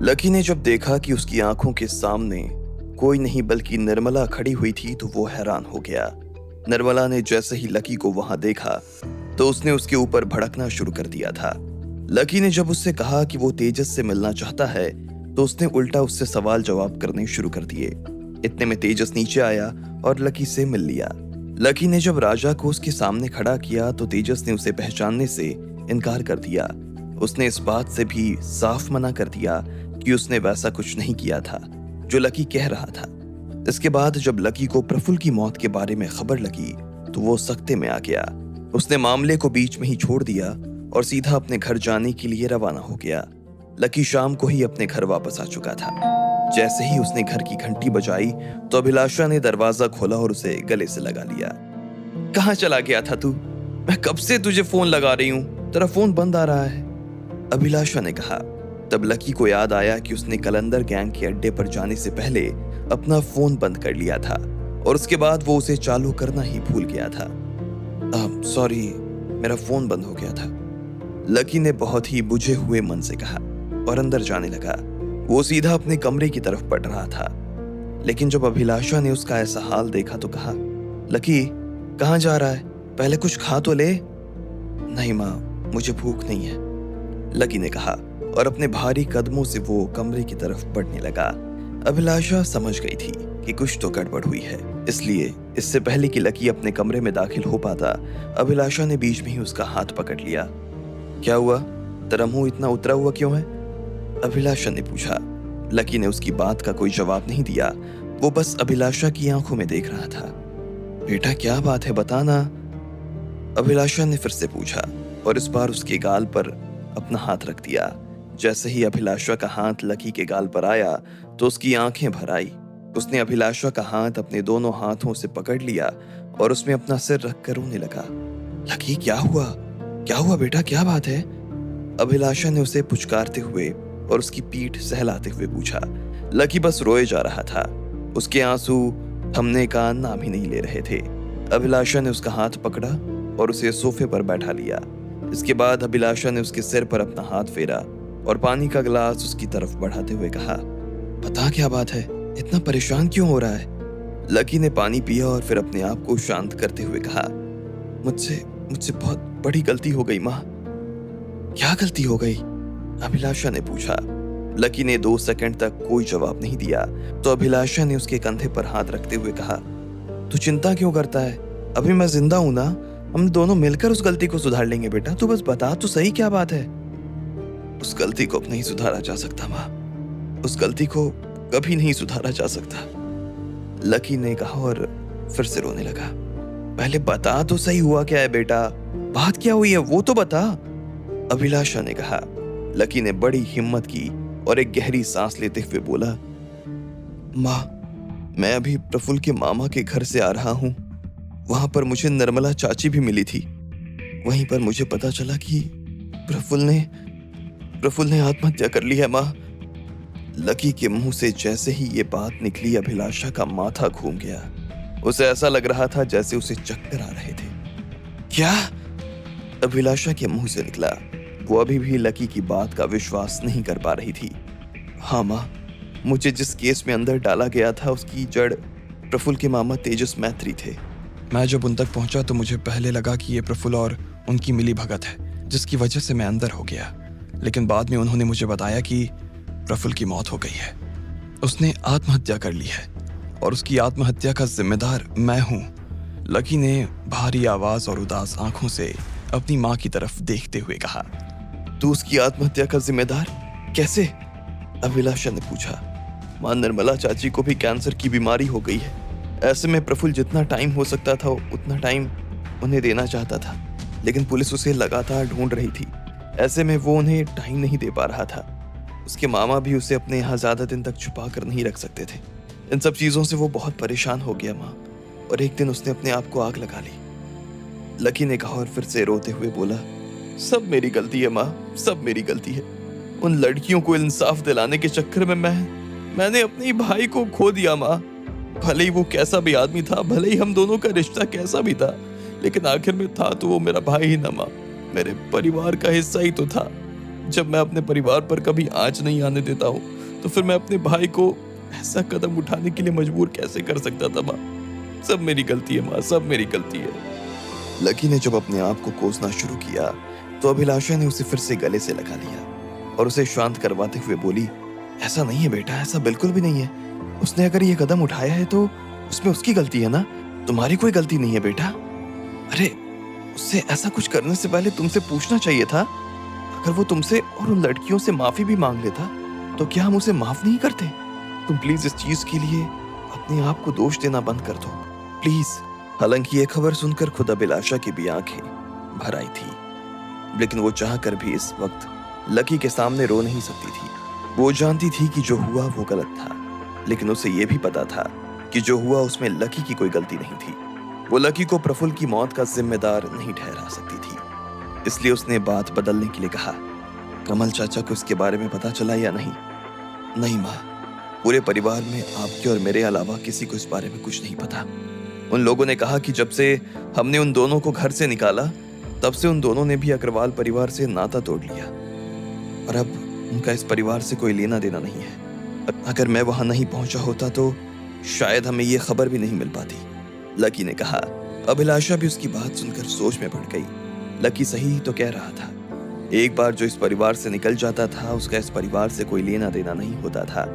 Lucky ने जब देखा कि उसकी आंखों के सामने कोई नहीं बल्कि निर्मला खड़ी हुई थी तो वो हैरान हो गया। निर्मला ने जैसे ही लकी को वहां देखा तो उसने उसके ऊपर भड़कना शुरू कर दिया था। लकी ने जब उससे कहा कि वो तेजस से मिलना चाहता है तो उसने उल्टा उससे सवाल जवाब करने शुरू कर दिए। इतने में तेजस नीचे आया और लकी से मिल लिया। लकी ने जब राजा को उसके सामने खड़ा किया तो तेजस ने उसे पहचानने से इनकार कर दिया। उसने इस बात से भी साफ मना कर दिया कि उसने वैसा कुछ नहीं किया था जो लकी कह रहा था। इसके बाद जब लकी को प्रफुल्ल की मौत के बारे में खबर लगी तो वो सख्ते में आ गया। उसने मामले को बीच में ही छोड़ दिया और सीधा अपने घर जाने के लिए रवाना हो गया। लकी शाम को ही अपने घर वापस आ चुका था। जैसे ही उसने घर की घंटी बजाई तो अभिलाषा ने दरवाजा खोला और उसे गले से लगा लिया। कहाँ चला गया था तू? मैं कब से तुझे फोन लगा रही हूँ, तेरा फोन बंद आ रहा है, अभिलाषा ने कहा। तब लकी को याद आया कि उसने कलंदर गैंग के अड्डे पर जाने से पहले अपना फोन बंद कर लिया था और उसके बाद वो उसे चालू करना ही भूल गया था। सॉरी, मेरा फोन बंद हो गया था, लकी ने बहुत ही बुझे हुए मन से कहा और अंदर जाने लगा। वो सीधा अपने कमरे की तरफ बढ़ रहा था, लेकिन जब अभिलाषा ने उसका ऐसा हाल देखा तो कहा, लकी कहाँ जा रहा है? पहले कुछ खा तो ले। नहीं माँ, मुझे भूख नहीं है, लकी ने कहा और अपने भारी कदमों से वो कमरे की तरफ बढ़ने लगा। अभिलाषा समझ गई थी कि कुछ तो गड़बड़ हुई है, इसलिए इससे पहले कि लकी अपने कमरे में दाखिल हो पाता, अभिलाषा ने बीच में ही उसका हाथ पकड़ लिया। क्या हुआ? तेरा मुंह इतना उतरा हुआ क्यों है? अभिलाषा ने पूछा। लकी ने उसकी बात का कोई जवाब नहीं दिया, वो बस अभिलाषा की आंखों में देख रहा था। बेटा क्या बात है, बताना, अभिलाषा ने फिर से पूछा और इस बार उसके गाल पर अपना हाथ रख दिया। जैसे ही अभिलाषा का हाथ लकी के गाल पर आया तो उसकी आंखें भर आई। उसने अभिलाषा का हाथ अपने दोनों हाथों से पकड़ लिया और उसमें अपना सिर रखकर रोने लगा। लकी क्या हुआ? क्या हुआ बेटा, क्या बात है? अभिलाषा ने उसे पुचकारते हुए और उसकी पीठ सहलाते हुए पूछा। लकी बस रोए जा रहा था, उसके आंसू थमने का नाम ही नहीं ले रहे थे। अभिलाषा ने उसका हाथ पकड़ा और उसे सोफे पर बैठा लिया। इसके बाद अभिलाषा ने उसके सिर पर अपना हाथ फेरा और पानी का गिलास उसकी तरफ बढ़ाते हुए कहा, बता क्या बात है, इतना परेशान क्यों हो रहा है? लकी ने पानी पिया और फिर अपने आप को शांत करते हुए कहा, मुझसे बहुत बड़ी गलती हो गई माँ। क्या गलती हो गई? अभिलाषा ने पूछा। लकी ने 2 सेकंड तक कोई जवाब नहीं दिया तो अभिलाषा ने उसके कंधे पर हाथ रखते हुए कहा, तू चिंता क्यों करता है? अभी मैं जिंदा हूं ना, हम दोनों मिलकर उस गलती को सुधार लेंगे बेटा, तू बस बता तो सही क्या बात है? उस गलती को अब नहीं सुधारा जा सकता माँ, उस गलती को कभी नहीं सुधारा जा सकता, लकी ने कहा और फिर से रोने लगा। पहले बता तो सही, हुआ क्या है बेटा, बात क्या हुई है वो तो बता, अभिलाषा ने कहा। लकी ने बड़ी हिम्मत की और एक गहरी सांस लेते हुए बोला, माँ, मैं अभी प्रफुल्ल के मामा के घर से आ रहा हूँ। वहां पर मुझे निर्मला चाची भी मिली थी। वहीं पर मुझे पता चला कि प्रफुल्ल ने आत्महत्या कर ली है माँ। लकी के मुंह से जैसे ही ये बात निकली अभिलाषा का माथा घूम गया। उसे ऐसा लग रहा था जैसे उसे चक्कर आ रहे थे। क्या? अभिलाषा के मुंह से निकला। वो अभी भी लकी की बात का विश्वास नहीं कर पा रही थी। हाँ माँ, मुझे जिस केस में अंदर डाला गया था उसकी जड़ प्रफुल्ल के मामा तेजस मैत्री थे। मैं जब उन तक पहुंचा तो मुझे पहले लगा कि ये प्रफुल्ल और उनकी मिली भगत है जिसकी वजह से मैं अंदर हो गया, लेकिन बाद में उन्होंने मुझे बताया कि प्रफुल्ल की मौत हो गई है, उसने आत्महत्या कर ली है और उसकी आत्महत्या का जिम्मेदार मैं हूँ। लकी ने भारी आवाज और उदास आंखों से अपनी माँ की तरफ देखते हुए कहा। तू उसकी आत्महत्या का जिम्मेदार? कैसे? अभिलाषा ने पूछा। माँ, निर्मला चाची को भी कैंसर की बीमारी हो गई है। ऐसे में प्रफुल्ल जितना टाइम हो सकता था उतना टाइम उन्हें देना चाहता था, लेकिन पुलिस उसे लगातार ढूंढ रही थी। ऐसे में वो उन्हें टाइम नहीं दे पा रहा था। उसके मामा भी उसे अपने यहाँ ज्यादा दिन तक छुपा कर नहीं रख सकते थे। इन सब चीजों से वो बहुत परेशान हो गया माँ, और एक दिन उसने अपने आप को आग लगा ली, लकी ने कहा और फिर से रोते हुए बोला, सब मेरी गलती है माँ, सब मेरी गलती है। उन लड़कियों को इंसाफ दिलाने के चक्कर में मैंने अपने भाई को खो दिया माँ। भले ही वो कैसा भी आदमी था, भले ही हम दोनों का रिश्ता कैसा भी था, लेकिन आखिर में था तो वो मेरा भाई ही ना माँ, मेरे परिवार का हिस्सा ही तो था। जब मैं अपने परिवार पर कभी आँच नहीं आने देता हूँ, तो फिर मैं अपने भाई को ऐसा कदम उठाने के लिए मजबूर कैसे कर सकता था माँ? सब मेरी गलती है माँ, सब मेरी गलती है। लकी ने जब अपने आप को कोसना शुरू किया तो अभिलाषा ने उसे फिर से गले से लगा लिया और उसे शांत करवाते हुए बोली, ऐसा नहीं है बेटा, ऐसा बिल्कुल भी नहीं है। उसने अगर ये कदम उठाया है तो उसमें उसकी गलती है ना, तुम्हारी कोई गलती नहीं है बेटा। अरे उससे ऐसा कुछ करने से पहले तुमसे पूछना चाहिए था। अगर वो तुमसे और उन लड़कियों से माफी भी मांग लेता तो क्या हम उसे माफ नहीं करते? तुम प्लीज इस चीज के लिए अपने आप को दोष देना बंद कर दो, प्लीज। हालांकि ये खबर सुनकर खुद अभिलाषा की भी आंखें भर आई थी, लेकिन वो चाहकर भी इस वक्त लकी के सामने रो नहीं सकती थी। वो जानती थी कि जो हुआ वो गलत था, लेकिन उसे ये भी पता था कि जो हुआ उसमें लकी की कोई गलती नहीं थी। वो लकी को प्रफुल्ल की मौत का जिम्मेदार नहीं ठहरा सकती थी। इसलिए उसने बात बदलने के लिए कहा, कमल चाचा को इसके बारे में पता चला या नहीं? नहीं माँ, पूरे परिवार में आपके और मेरे अलावा किसी को इस बारे में कुछ नहीं पता। उन लोगों ने कहा कि जब से हमने उन दोनों को घर से निकाला तब से उन दोनों ने भी अग्रवाल परिवार से नाता तोड़ लिया और अब उनका इस परिवार से कोई लेना देना नहीं है। अगर मैं वहां नहीं पहुंचा होता तो शायद हमें ये खबर भी नहीं मिल पाती, लकी ने कहा। अभिलाषा भी उसकी बात सुनकर सोच में पड़ गई। लकी सही तो कह रहा था। एक बार जो इस परिवार से निकल जाता था उसका इस परिवार से कोई लेना देना नहीं होता था।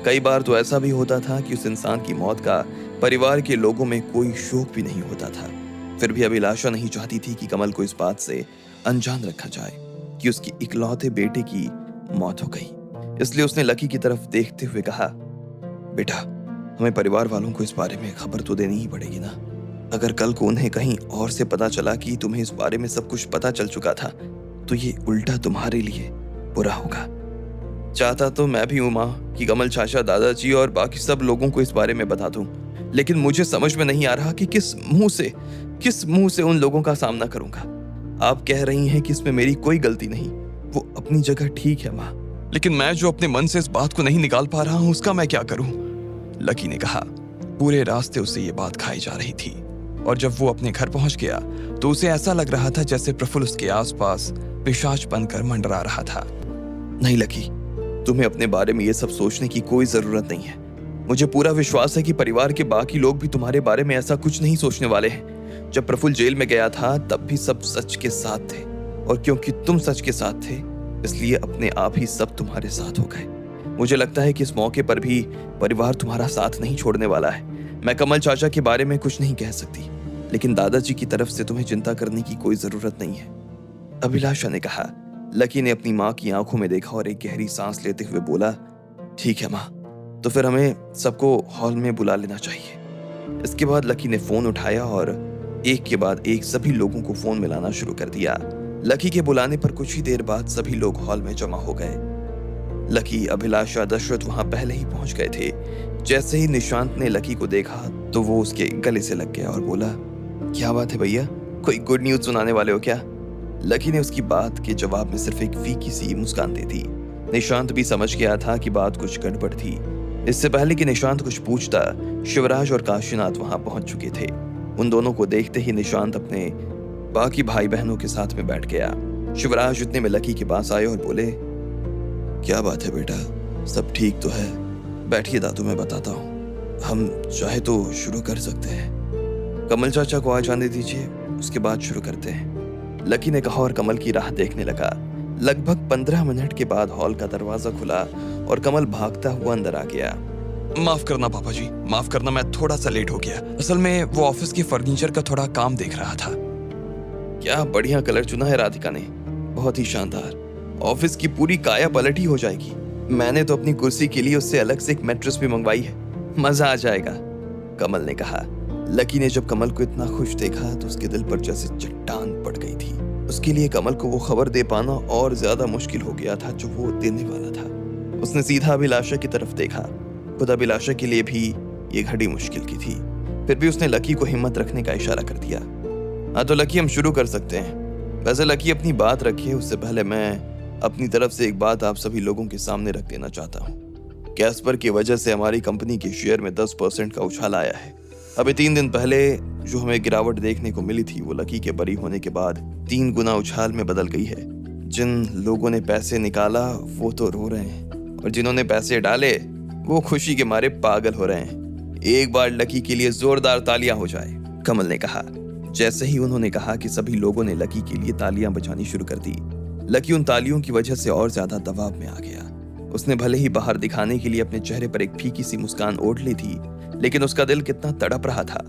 कई बार तो ऐसा भी होता था कि उस इंसान की मौत का परिवार के लोगों में कोई शोक भी नहीं होता था। फिर भी अभिलाषा नहीं चाहती थी कि कमल को इस बात से अनजान रखा जाए कि उसकी इकलौते बेटे की मौत हो गई। इसलिए उसने लकी की तरफ देखते हुए कहा, बेटा हमें परिवार वालों को इस बारे में खबर तो देनी ही पड़ेगी ना। अगर कल को उन्हें कहीं और से पता चला कि तुम्हें इस बारे में सब कुछ पता चल चुका था तो ये उल्टा तुम्हारे लिए बुरा होगा। चाहता तो मैं भी हूं माँ कि कमल चाचा, दादाजी और बाकी सब लोगों को इस बारे में बता दूं, लेकिन मुझे समझ में नहीं आ रहा कि किस मुंह से उन लोगों का सामना करूंगा। आप कह रही हैं कि इसमें मेरी कोई गलती नहीं, वो अपनी जगह ठीक है माँ, लेकिन मैं जो अपने मन से इस बात को नहीं निकाल पा रहा हूं उसका मैं क्या करूं? लकी ने कहा। पूरे रास्ते उसे ये बात खाई जा रही थी और जब वो अपने घर पहुंच गया तो उसे ऐसा लग रहा था जैसे प्रफुल्ल उसके आसपास पिशाच बनकर मंडरा रहा था। नहीं लकी, तुम्हें अपने बारे में ये सब सोचने की कोई जरूरत नहीं है। मुझे पूरा विश्वास है कि परिवार के बाकी लोग भी तुम्हारे बारे में ऐसा कुछ नहीं सोचने वाले हैं। जब प्रफुल्ल जेल में गया था तब भी सब सच के साथ थे और क्योंकि तुम सच के साथ थे इसलिए अपने आप ही सब तुम्हारे साथ हो गए। मुझे लगता है कि इस मौके पर भी परिवार तुम्हारा साथ नहीं छोड़ने वाला है। मैं कमल चाचा के बारे में कुछ नहीं कह सकती, लेकिन दादाजी की तरफ से तुम्हें चिंता करने की कोई जरूरत नहीं है, अभिलाषा ने कहा। लकी ने अपनी माँ की आंखों में देखा और एक गहरी सांस लेते हुए बोला, ठीक है माँ, तो फिर हमें सबको हॉल में बुला लेना चाहिए। इसके बाद लकी ने फोन उठाया और एक के बाद एक सभी लोगों को फोन मिलाना शुरू कर दिया। लकी के बुलाने पर कुछ ही देर बाद सभी लोग हॉल में जमा हो गए। लकी, अभिलाषा, दशरथ वहां पहले ही पहुंच गए थे। जैसे ही निशांत ने लकी को देखा तो वो उसके गले से लग गया और बोला, क्या बात है भैया, कोई गुड न्यूज सुनाने वाले हो क्या? लकी ने उसकी बात के जवाब में सिर्फ एक फीकी सी मुस्कान दे दी। निशांत भी समझ गया था कि बात कुछ गड़बड़ थी। इससे पहले कि निशांत कुछ पूछता, शिवराज और काशीनाथ वहां पहुंच चुके थे। उन दोनों को देखते ही निशांत अपने बाकी भाई बहनों के साथ में बैठ गया। शिवराज उतने में लकी के पास आए और बोले, क्या बात है बेटा, सब ठीक तो है? बैठिए दादू, मैं बताता हूँ। हम चाहे तो शुरू कर सकते हैं। कमल चाचा को आ जाने दीजिए, उसके बाद शुरू करते हैं, लकी ने कहा और कमल की राह देखने लगा। लगभग 15 मिनट के बाद हॉल का दरवाजा खुला और कमल भागता हुआ अंदर आ गया। माफ करना पापा जी, माफ करना, मैं थोड़ा सा लेट हो गया। असल में वो ऑफिस के फर्नीचर का थोड़ा काम देख रहा था। क्या बढ़िया कलर चुना है राधिका ने, बहुत ही शानदार। ऑफिस की पूरी काया पलट ही हो जाएगी। मैंने तो अपनी कुर्सी के लिए उससे अलग से एक मैट्रेस भी मंगवाई है, मजा आ जाएगा, कमल ने कहा। लकी ने जब कमल को इतना खुश देखा तो उसके दिल पर जैसे चट्टान पड़ गई थी। उसके लिए कमल को वो खबर दे पाना और ज्यादा मुश्किल हो गया था जो वो देने वाला था। उसने सीधा अभिलाषा की तरफ देखा। खुद अभिलाषा के लिए भी ये घड़ी मुश्किल की थी, फिर भी उसने लकी को हिम्मत रखने का इशारा कर दिया। हाँ तो लकी, हम शुरू कर सकते हैं। वैसे लकी, अपनी बात रखिए, उससे पहले मैं अपनी तरफ से एक बात आप सभी लोगों के सामने रख देना चाहता हूँ। कैस्पर की वजह से हमारी कंपनी के शेयर में 10% का उछाल आया है। अभी 3 दिन पहले जो हमें गिरावट देखने को मिली थी वो लकी के बरी होने के बाद 3 गुना उछाल में बदल गई है। जिन लोगों ने पैसे निकाला वो तो रो रहे हैं और जिन्होंने पैसे डाले वो खुशी के मारे पागल हो रहे हैं। एक बार लकी के लिए जोरदार तालियां हो जाए, कमल ने कहा। जैसे ही उन्होंने कहा कि सभी लोगों ने लकी के लिए तालियां बजानी शुरू कर दी। लकी उन तालियों की वजह से और ज्यादा दबाव में आ गया। उसने भले ही बाहर दिखाने के लिए अपने चेहरे पर एक फीकी सी मुस्कान ओढ़ ली थी, लेकिन उसका दिल कितना तड़प रहा था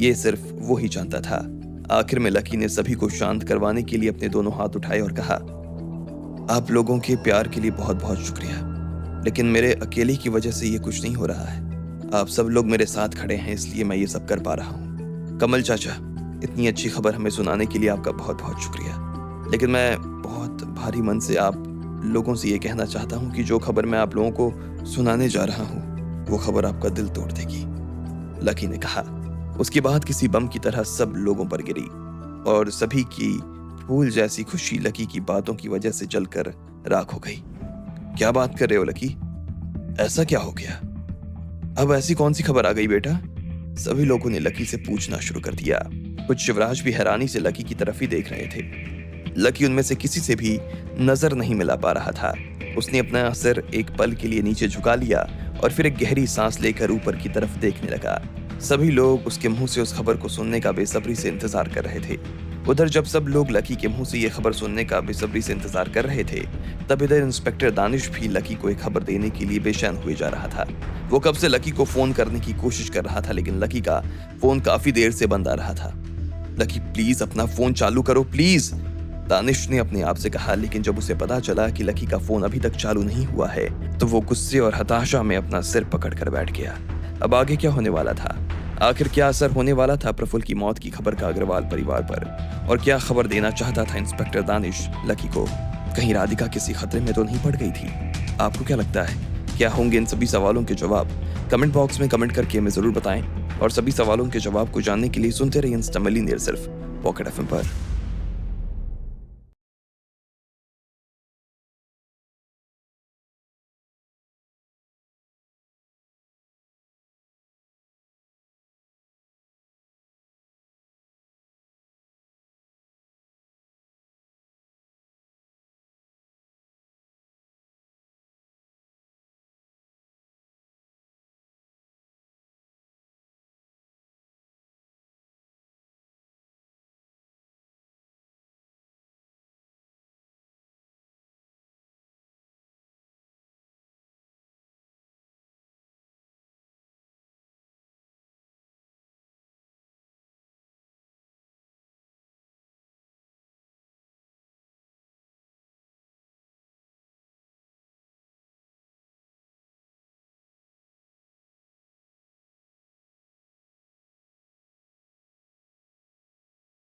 ये सिर्फ वो ही जानता था। आखिर में लकी ने सभी को शांत करवाने के लिए अपने दोनों हाथ उठाए और कहा, आप लोगों के प्यार के लिए बहुत बहुत शुक्रिया, लेकिन मेरे अकेले की वजह से ये कुछ नहीं हो रहा है। आप सब लोग मेरे साथ खड़े हैं इसलिए मैं ये सब कर पा रहा हूँ। कमल चाचा, इतनी अच्छी खबर हमें सुनाने के लिए आपका बहुत बहुत शुक्रिया, लेकिन मैं बहुत भारी मन से आप लोगों से ये कहना चाहता हूँ कि जो खबर मैं आप लोगों को सुनाने जा रहा हूँ वो खबर आपका दिल तोड़ देगी, लकी ने कहा। उसकी बात किसी बम की तरह सब लोगों पर गिरी और सभी की फूल जैसी खुशी लकी की बातों की वजह से जलकर राख हो गई। क्या बात कर रहे हो लकी? ऐसा क्या हो गया? अब ऐसी कौन सी खबर आ गई बेटा? सभी लोगों ने लकी से पूछना शुरू कर दिया। कुछ शिवराज भी हैरानी से लकी की तरफ ही देख रहे थे। लकी उनमें से किसी से भी नजर नहीं मिला पा रहा था। उसने अपना सिर एक पल के लिए नीचे झुका लिया और फिर एक गहरी सांस लेकर ऊपर की तरफ देखने लगा। सभी लोग उसके मुंह से उस खबर को सुनने का बेसब्री से इंतजार कर रहे थे। उधर जब सब लोग लकी के मुंह से ये खबर सुनने का बेसब्री से इंतजार कर रहे थे, तब इधर इंस्पेक्टर दानिश भी लकी को एक खबर देने के लिए बेचैन हुए जा रहा था। वो कब से लकी को फोन करने की कोशिश कर रहा था, लेकिन लकी का फोन काफी देर से बंद आ रहा था। लकी प्लीज अपना फोन चालू करो प्लीज, दानिश ने अपने आप से कहा। लेकिन जब उसे पता चला कि लकी का फोन अभी तक चालू नहीं हुआ है, तो वो गुस्से और हताशा में अपना सिर पकड़ कर बैठ गया। अब आगे क्या होने वाला था? आखिर क्या असर होने वाला था प्रफुल्ल की मौत की खबर का अग्रवाल परिवार पर? और क्या खबर देना चाहता था इंस्पेक्टर दानिश लकी को? कहीं राधिका किसी खतरे में तो नहीं पड़ गई थी? आपको क्या लगता है, क्या होंगे इन सभी सवालों के जवाब? कमेंट बॉक्स में कमेंट करके हमें जरूर बताएं और सभी सवालों के जवाब को जानने के लिए सुनते रहिए इंस्टा मिलियनेयर सिर्फ पॉकेट एफएम पर।